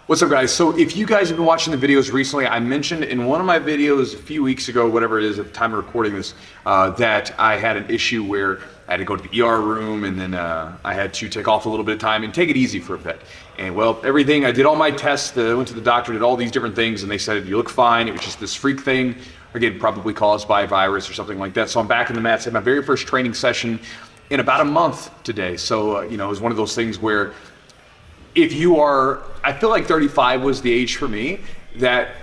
What's up, guys? So if you guys have been watching the videos recently, I mentioned in one of my videos a few weeks ago, whatever it is at the time of recording this, that I had an issue where I had to go to the ER room, and then I had to take off a little bit of time and take it easy for a bit. And well, everything, I did all my tests, went to the doctor, did all these different things, and they said, you look fine. It was just this freak thing, again, probably caused by a virus or something like that. So I'm back in the mats. I had my very first training session in about a month today. So, it was one of those things where if you are, I feel like 35 was the age for me that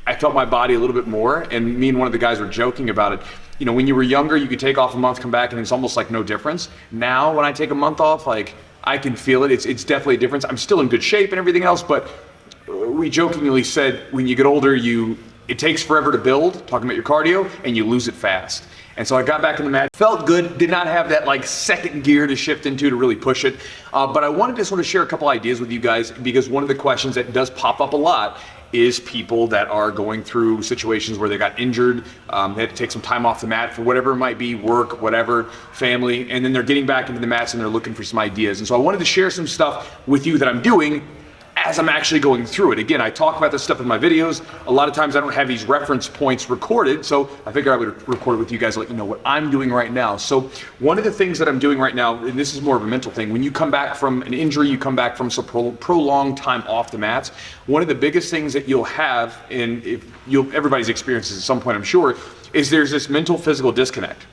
I felt my body a little bit more, and me and one of the guys were joking about it. When you were younger, you could take off a month, come back, and it's almost like no difference. Now, when I take a month off, like, I can feel it. It's definitely a difference. I'm still in good shape and everything else, but we jokingly said when you get older, it takes forever to build, talking about your cardio, and you lose it fast. And so I got back in the mat, felt good, did not have that like second gear to shift into to really push it. But I wanted to sort of share a couple ideas with you guys, because one of the questions that does pop up a lot is people that are going through situations where they got injured, they had to take some time off the mat for whatever it might be, work, whatever, family, and then they're getting back into the mats and they're looking for some ideas. And so I wanted to share some stuff with you that I'm doing as I'm actually going through it. Again, I talk about this stuff in my videos. A lot of times I don't have these reference points recorded, so I figured I would record it with you guys to let you know what I'm doing right now. So one of the things that I'm doing right now, and this is more of a mental thing, when you come back from an injury, you come back from some prolonged time off the mats, one of the biggest things that you'll have, and everybody's experienced this at some point, I'm sure, is there's this mental physical disconnect.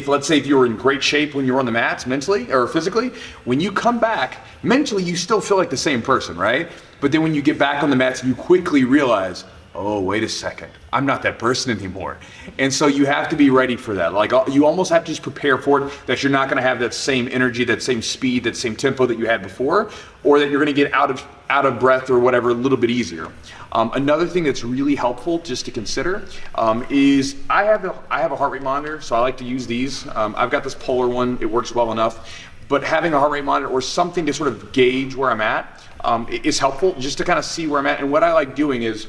Let's say if you were in great shape when you were on the mats mentally or physically, when you come back mentally, you still feel like the same person, right? But then when you get back on the mats, you quickly realize, oh, wait a second, I'm not that person anymore. And so you have to be ready for that. Like, you almost have to just prepare for it, that you're not gonna have that same energy, that same speed, that same tempo that you had before, or that you're gonna get out of breath or whatever a little bit easier. Another thing that's really helpful just to consider is I have a heart rate monitor, so I like to use these. I've got this Polar one, it works well enough, but having a heart rate monitor or something to sort of gauge where I'm at is helpful, just to kind of see where I'm at. And what I like doing is,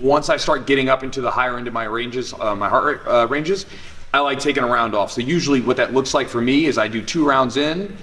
once I start getting up into the higher end of my ranges, my heart rate ranges, I like taking a round off. So usually what that looks like for me is I do 2 rounds in,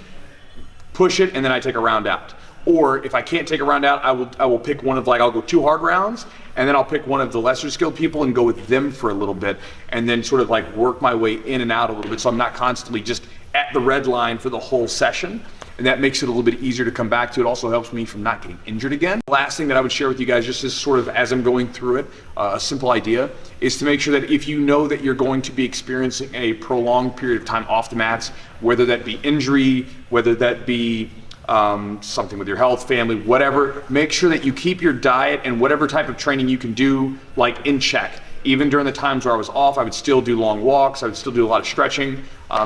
push it, and then I take a round out. Or if I can't take a round out, I will pick one of, like, I'll go 2 hard rounds, and then I'll pick one of the lesser skilled people and go with them for a little bit, and then sort of like work my way in and out a little bit, so I'm not constantly just at the red line for the whole session. And that makes it a little bit easier to come back to. It also helps me from not getting injured again. The last thing that I would share with you guys, just as sort of as I'm going through it, a simple idea, is to make sure that if you know that you're going to be experiencing a prolonged period of time off the mats, whether that be injury, whether that be something with your health, family, whatever, make sure that you keep your diet and whatever type of training you can do, like, in check. Even during the times where I was off, I would still do long walks, I would still do a lot of stretching,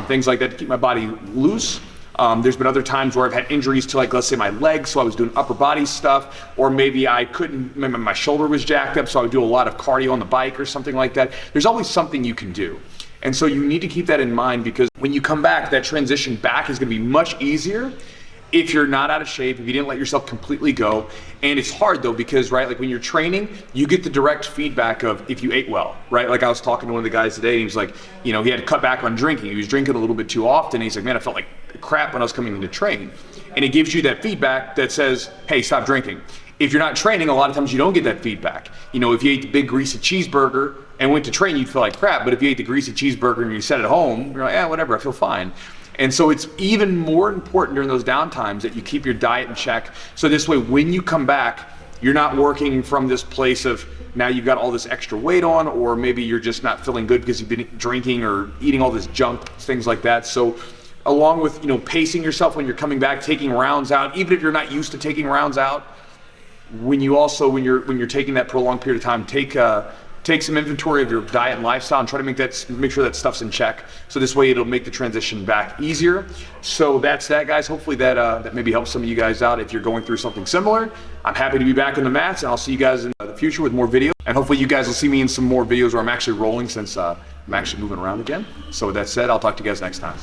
things like that to keep my body loose. There's been other times where I've had injuries to, like, let's say my legs, so I was doing upper body stuff, or maybe my shoulder was jacked up, so I would do a lot of cardio on the bike or something like that. There's always something you can do. And so you need to keep that in mind, because when you come back, that transition back is gonna be much easier if you're not out of shape, if you didn't let yourself completely go. And it's hard though, because, right, like when you're training, you get the direct feedback of if you ate well, right? Like I was talking to one of the guys today, and he was like, he had to cut back on drinking. He was drinking a little bit too often. He's like, man, I felt like crap when I was coming in to train. And it gives you that feedback that says, hey, stop drinking. If you're not training, a lot of times you don't get that feedback. If you ate the big greasy cheeseburger and went to train, you'd feel like crap. But if you ate the greasy cheeseburger and you sat at home, you're like, yeah, whatever, I feel fine. And so it's even more important during those downtimes that you keep your diet in check. So this way, when you come back, you're not working from this place of now you've got all this extra weight on, or maybe you're just not feeling good because you've been drinking or eating all this junk, things like that. So along with, pacing yourself when you're coming back, taking rounds out, even if you're not used to taking rounds out, when you're taking that prolonged period of time, take some inventory of your diet and lifestyle and try to make sure that stuff's in check. So this way it'll make the transition back easier. So that's that, guys. Hopefully that maybe helps some of you guys out if you're going through something similar. I'm happy to be back on the mats, and I'll see you guys in the future with more videos. And hopefully you guys will see me in some more videos where I'm actually rolling, since I'm actually moving around again. So with that said, I'll talk to you guys next time.